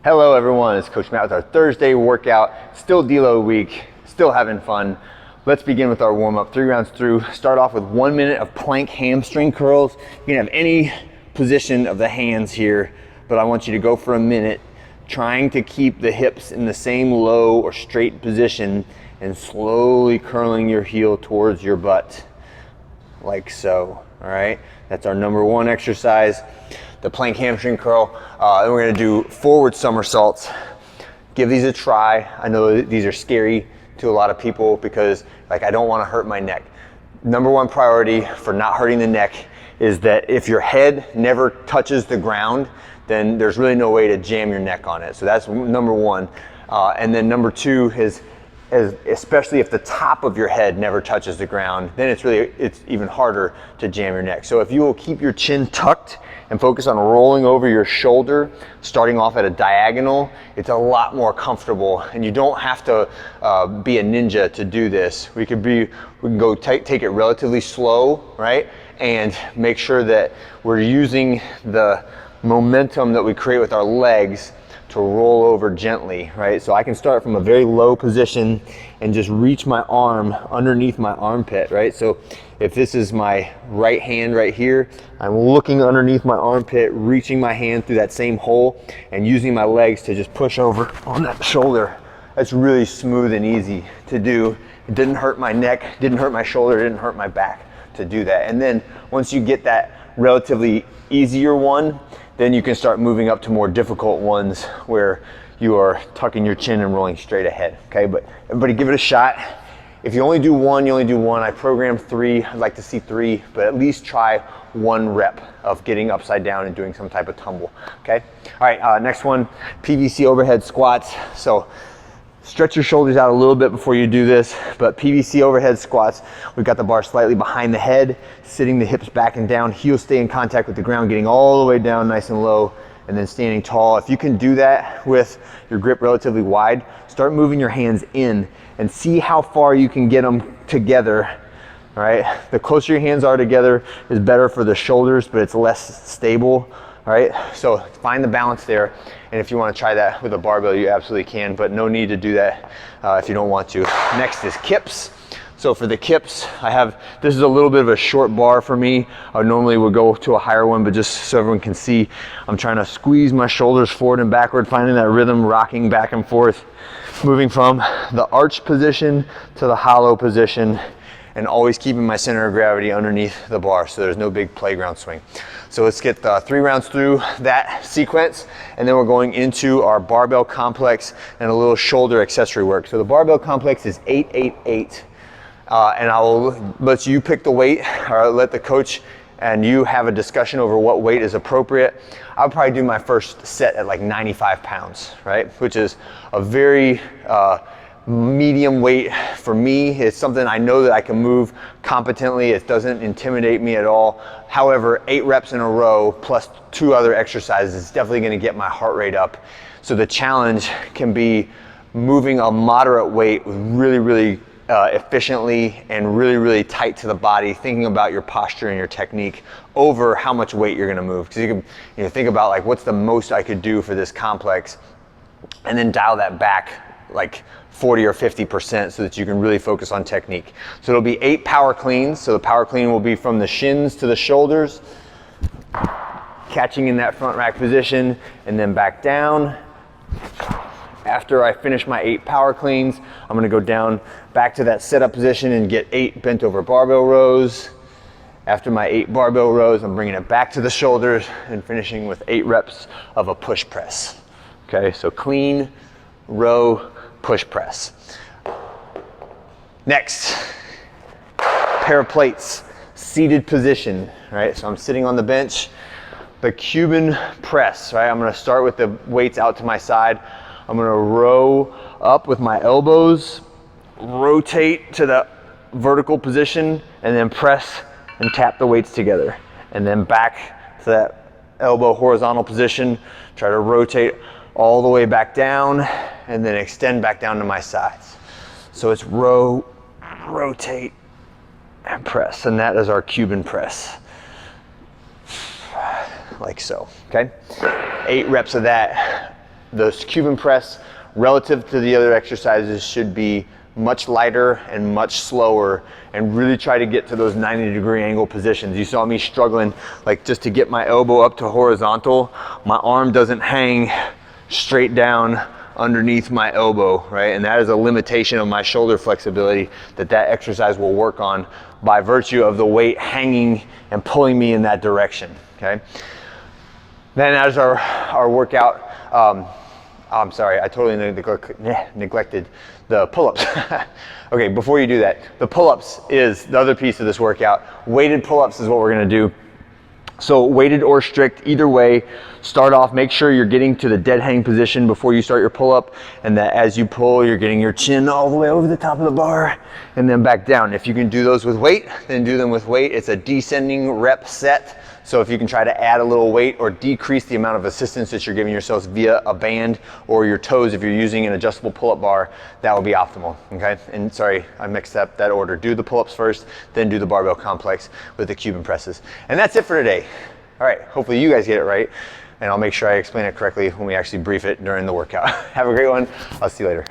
Hello everyone, it's Coach Matt with our Thursday workout. Still deload week, still having fun. Let's begin with our warm up. 3 rounds through. Start off with 1 minute of plank hamstring curls. You can have any position of the hands here, but I want you to go for a minute, trying to keep the hips in the same low or straight position and slowly curling your heel towards your butt, like so, all right? That's our number 1 exercise, the plank hamstring curl. Then we're gonna do forward somersaults. Give these a try. I know that these are scary to a lot of people because I don't wanna hurt my neck. Number 1 priority for not hurting the neck is that if your head never touches the ground, then there's really no way to jam your neck on it. So that's number 1. And then number 2 is especially if the top of your head never touches the ground, then it's even harder to jam your neck. So if you will keep your chin tucked and focus on rolling over your shoulder, starting off at a diagonal, it's a lot more comfortable, and you don't have to be a ninja to do this. We can go take it relatively slow, right? And make sure that we're using the momentum that we create with our legs to roll over gently, right? So I can start from a very low position and just reach my arm underneath my armpit, right? So if this is my right hand right here, I'm looking underneath my armpit, reaching my hand through that same hole and using my legs to just push over on that shoulder. That's really smooth and easy to do. It didn't hurt my neck, didn't hurt my shoulder, didn't hurt my back to do that. And then once you get that relatively easier one, then you can start moving up to more difficult ones where you are tucking your chin and rolling straight ahead, okay? But everybody give it a shot. If you only do one, you only do one. I programmed 3, I'd like to see 3, but at least try 1 rep of getting upside down and doing some type of tumble, okay? All right, next one, PVC overhead squats. So stretch your shoulders out a little bit before you do this, but PVC overhead squats, we've got the bar slightly behind the head, sitting the hips back and down, heels stay in contact with the ground, getting all the way down nice and low, and then standing tall. If you can do that with your grip relatively wide, start moving your hands in and see how far you can get them together, all right? The closer your hands are together is better for the shoulders, but it's less stable, all right? So find the balance there. And if you want to try that with a barbell, you absolutely can, but no need to do that if you don't want to. Next is kips. So for the kips, this is a little bit of a short bar for me. I normally would go to a higher one, but just so everyone can see, I'm trying to squeeze my shoulders forward and backward, finding that rhythm, rocking back and forth, moving from the arch position to the hollow position, and always keeping my center of gravity underneath the bar so there's no big playground swing. So let's get 3 rounds through that sequence, and then we're going into our barbell complex and a little shoulder accessory work. So the barbell complex is 8-8-8, and I will let you pick the weight, or let the coach and you have a discussion over what weight is appropriate. I'll probably do my first set at like 95 pounds, right? Which is a very medium weight for me. It's something I know that I can move competently. It doesn't intimidate me at all. However, 8 reps in a row plus 2 other exercises is definitely going to get my heart rate up. So the challenge can be moving a moderate weight really efficiently and really tight to the body, thinking about your posture and your technique over how much weight you're going to move. Because you can think about like, what's the most I could do for this complex, and then dial that back like 40 or 50% so that you can really focus on technique. So it'll be 8 power cleans. So the power clean will be from the shins to the shoulders, catching in that front rack position, and then back down. After I finish my 8 power cleans, I'm gonna go down back to that setup position and get 8 bent over barbell rows. After my 8 barbell rows, I'm bringing it back to the shoulders and finishing with 8 reps of a push press. Okay, so clean, row, push press. Next, pair of plates, seated position, right? So I'm sitting on the bench, the Cuban press, right? I'm gonna start with the weights out to my side. I'm gonna row up with my elbows, rotate to the vertical position, and then press and tap the weights together. And then back to that elbow horizontal position, try to rotate all the way back down, and then extend back down to my sides. So it's row, rotate, and press, and that is our Cuban press. Like so, okay? 8 reps of that. the Cuban press relative to the other exercises should be much lighter and much slower, and really try to get to those 90-degree angle positions. You saw me struggling like just to get my elbow up to horizontal. My arm doesn't hang straight down underneath my elbow, right? And that is a limitation of my shoulder flexibility that exercise will work on by virtue of the weight hanging and pulling me in that direction, okay? Then as our workout, I'm sorry, I totally neglected the pull-ups. Okay, before you do that, the pull-ups is the other piece of this workout. Weighted pull-ups is what we're gonna do. So weighted or strict, either way, start off, make sure you're getting to the dead hang position before you start your pull-up, and that as you pull, you're getting your chin all the way over the top of the bar and then back down. If you can do those with weight, then do them with weight. It's a descending rep set. So if you can try to add a little weight or decrease the amount of assistance that you're giving yourselves via a band or your toes, if you're using an adjustable pull-up bar, that would be optimal, okay? And sorry, I mixed up that order. Do the pull-ups first, then do the barbell complex with the Cuban presses. And that's it for today. All right, hopefully you guys get it right, and I'll make sure I explain it correctly when we actually brief it during the workout. Have a great one. I'll see you later.